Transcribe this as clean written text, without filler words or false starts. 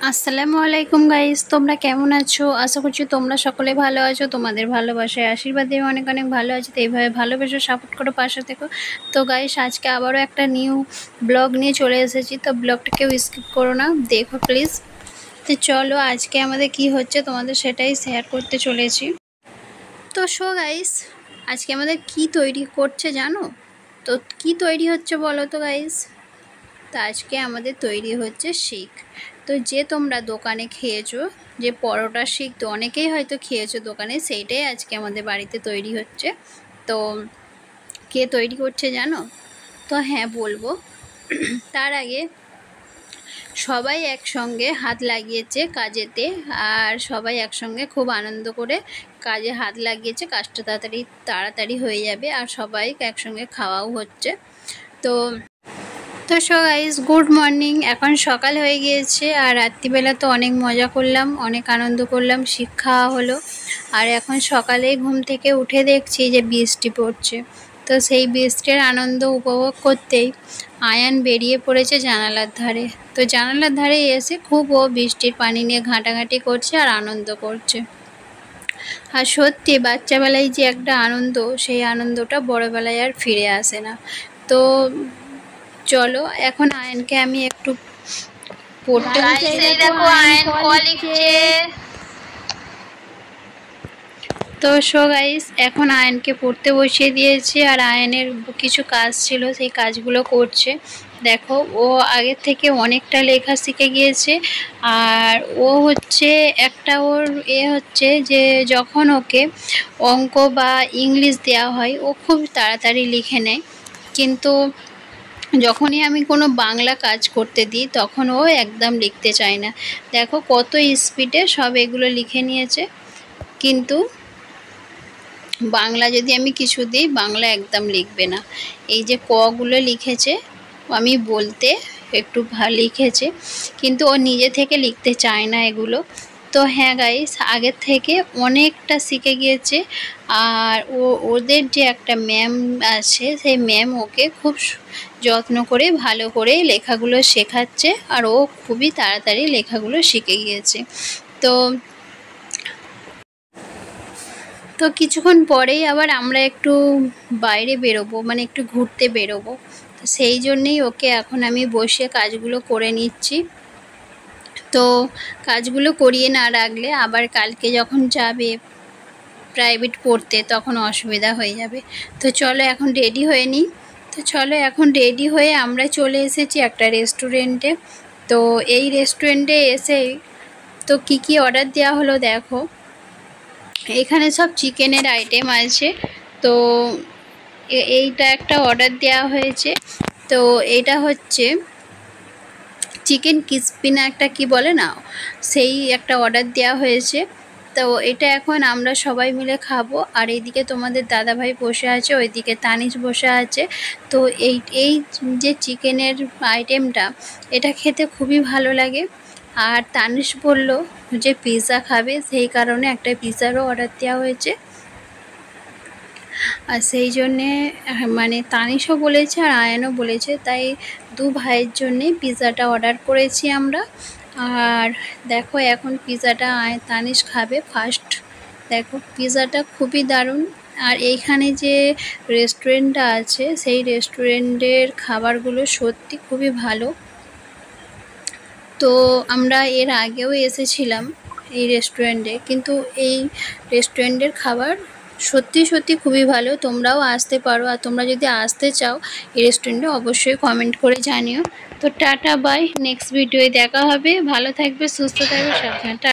আসসালামু আলাইকুম গাইস, তোমরা কেমন আছো? আশা করছি তোমরা সকলে ভালো আছো। তোমাদের ভালোবাসায় আশীর্বাদে অনেক অনেক ভালো আছো। তো এইভাবে ভালোবেসে সাপোর্ট করো, পাশে থেকো। তো গাইস, আজকে আবারও একটা নিউ ব্লগ নিয়ে চলে এসেছি। তো ব্লগটা কেউ স্কিপ করো না, দেখো প্লিজ। তো চলো, আজকে আমাদের কি হচ্ছে তোমাদের সেটাই শেয়ার করতে চলেছি। তো গাইস, আজকে আমাদের কি তৈরি করছে জানো? তো কি তৈরি হচ্ছে বলো তো গাইস? তো আজকে আমাদের তৈরি হচ্ছে শিক। তো যে তোমরা দোকানে খেয়েছো যে পরোটা শিক, তো অনেকেই হয়তো খেয়েছো দোকানে, সেইটাই আজকে আমাদের বাড়িতে তৈরি হচ্ছে। তো কে তৈরি করছে জানো? তো হ্যাঁ, বলবো। তার আগে সবাই একসঙ্গে হাত লাগিয়েছে কাজেতে, আর সবাই একসঙ্গে খুব আনন্দ করে কাজে হাত লাগিয়েছে। কাজটা তাড়াতাড়ি তাড়াতাড়ি হয়ে যাবে, আর সবাই একসঙ্গে খাওয়াও হচ্ছে। তো গাইস, গুড মর্নিং। এখন সকাল হয়ে গিয়েছে, আর রাত্রিবেলা তো অনেক মজা করলাম, অনেক আনন্দ করলাম, শিক্ষা হলো। আর এখন সকালে ঘুম থেকে উঠে দেখছি যে বৃষ্টি পড়ছে। তো সেই বৃষ্টির আনন্দ উপভোগ করতেই আয়ান বেরিয়ে পড়েছে জানালার ধারে। তো জানালার ধারে এসে খুব ও বৃষ্টির পানি নিয়ে ঘাঁটাঘাঁটি করছে আর আনন্দ করছে। আর সত্যি বাচ্চাবেলায় যে একটা আনন্দ, সেই আনন্দটা বড়বেলায় আর ফিরে আসে না। তো চলো, এখন আয়নকে আমি একটু পড়তে তো গাইস, এখন আয়নকে পড়তে বসিয়ে দিয়েছি, আর আয়নের কিছু কাজ ছিল, সেই কাজগুলো করছে। দেখো, ও আগের থেকে অনেকটা লেখা শিখে গিয়েছে। আর ও হচ্ছে একটা ওর হচ্ছে যে যখন ওকে অঙ্ক বা ইংলিশ দেওয়া হয়, ও খুব তাড়াতাড়ি লিখে নেয়। কিন্তু যখনই আমি কোনো বাংলা কাজ করতে দিই, তখন ও একদম লিখতে চায় না। দেখো কত স্পিডে সব এগুলো লিখে নিয়েছে। কিন্তু বাংলা যদি আমি কিছু দিই, বাংলা একদম লিখবে না। এই যে কগুলো লিখেছে, আমি বলতে একটু লিখেছে, কিন্তু ও নিজে থেকে লিখতে চায় না এগুলো। তো হ্যাঁ গাইস, আগের থেকে অনেকটা শিখে গিয়েছে। আর ওদের যে একটা ম্যাম আছে, সেই ম্যাম ওকে খুব যত্ন করে ভালো করে লেখাগুলো শেখাচ্ছে, আর ও খুবই তাড়াতাড়ি লেখাগুলো শিখে গিয়েছে। তো কিছুক্ষণ পরেই আবার আমরা একটু বাইরে বেরোবো, মানে একটু ঘুরতে বেরোবো। তো সেই জন্যেই ওকে এখন আমি বসে কাজগুলো করে নিচ্ছি। তো কাজগুলো করিয়ে না রাখলে আবার কালকে যখন যাবে প্রাইভেট পড়তে, তখন অসুবিধা হয়ে যাবে। তো চলো এখন রেডি হয়ে নিই। তো চলো এখন রেডি হয়ে আমরা চলে এসেছি একটা রেস্টুরেন্টে। তো এই রেস্টুরেন্টে এসেই তো কি অর্ডার দেওয়া হলো দেখো। এখানে সব চিকেনের আইটেম আছে। তো এইটা একটা অর্ডার দেওয়া হয়েছে। তো এটা হচ্ছে চিকেন ক্রিসপি না একটা কি বলে না, সেই একটা অর্ডার দেওয়া হয়েছে। তো এটা এখন আমরা সবাই মিলে খাবো। আর এইদিকে তোমাদের দাদাভাই বসে আছে, ওইদিকে তানিশ বসে আছে। তো এই যে চিকেনের আইটেমটা, এটা খেতে খুবই ভালো লাগে। আর তানিশ বলল যে পিৎজা খাবে, সেই কারণে একটা পিৎজারও অর্ডার দেওয়া হয়েছে। আর সেই জন্যে মানে তানিশও বলেছে আর আয়ানও বলেছে, তাই দু ভাইয়ের জন্যে পিৎজাটা অর্ডার করেছি আমরা। আর দেখো এখন পিৎজাটা তানিশ খাবে ফার্স্ট। দেখো পিৎজাটা খুবই দারুণ। আর এইখানে যে রেস্টুরেন্টটা আছে, সেই রেস্টুরেন্টের খাবারগুলো সত্যি খুবই ভালো। তো আমরা এর আগেও এসেছিলাম এই রেস্টুরেন্টে, কিন্তু এই রেস্টুরেন্টের খাবার সত্যি খুবই ভালো। তোমরাও আসতে পারো, আর তোমরা যদি আসতে চাও এই রেস্টুরেন্টে, অবশ্যই কমেন্ট করে জানিও। তো টাটা বাই, নেক্সট ভিডিওয়ে দেখা হবে। ভালো থাকবে, সুস্থ থাকবে, সাবধানে।